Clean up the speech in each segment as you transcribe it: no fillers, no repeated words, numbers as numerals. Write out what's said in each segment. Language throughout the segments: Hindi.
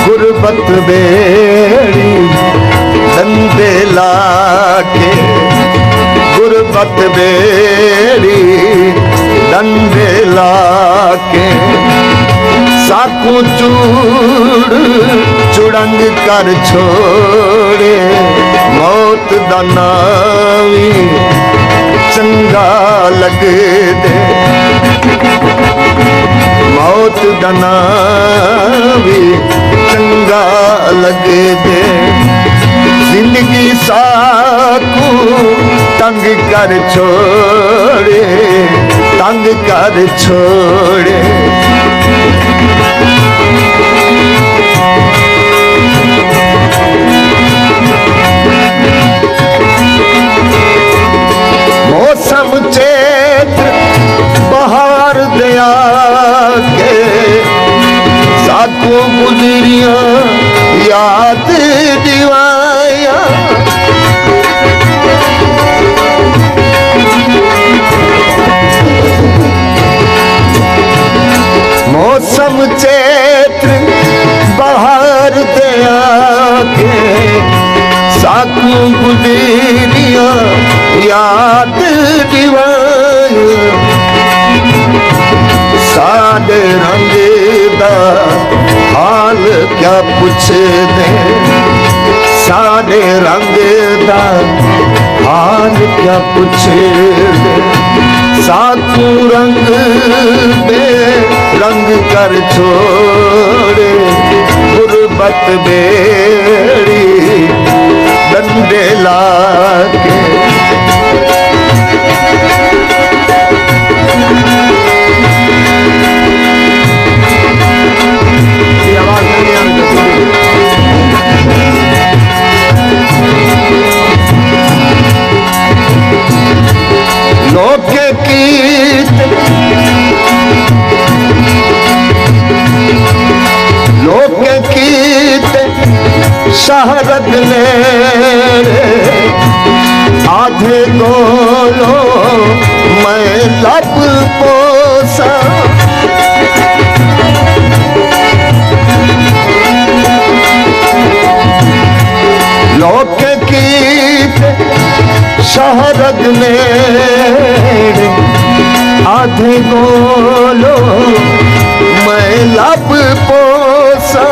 गुरबत बेड़ी डंडे लाके, गुरबत बेड़ी डंडे लाके, साकू चूड़ चुड़ंग कर छोड़े, मौत दा नावी चंगा लगदे, मौत दा नावी चंगा लगदे। जिंदगी साकू तंग कर छोड़े, तंग कर छोड़े। मौसम चैत्र बहार दया के, साकू गुजरिया याद दिवाया। मौसम चैत्र बहार दया के, साकू गुजरिया याद दिवाया। साडे रंग दा हाल क्या पुछदे, साडे रंग दा हाल क्या पुछदे। साकू रंग बे रंग कर छोड़े, गुरबत बेड़ी डंडे लाके। लोके कीत लोके कीत शहरत ने, आधे गोलो मैं लब पोसा। लोके कीत शहरत ने, आधे गोलो मैं लब पोसा।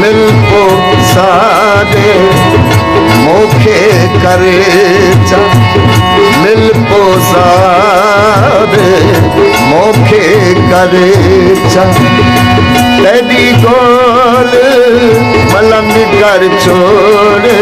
मिल पोसा दे मोखे करे चा, मिल पोसा दे मोखे करे चा। तेरी गोल मलंग कर छोड़े,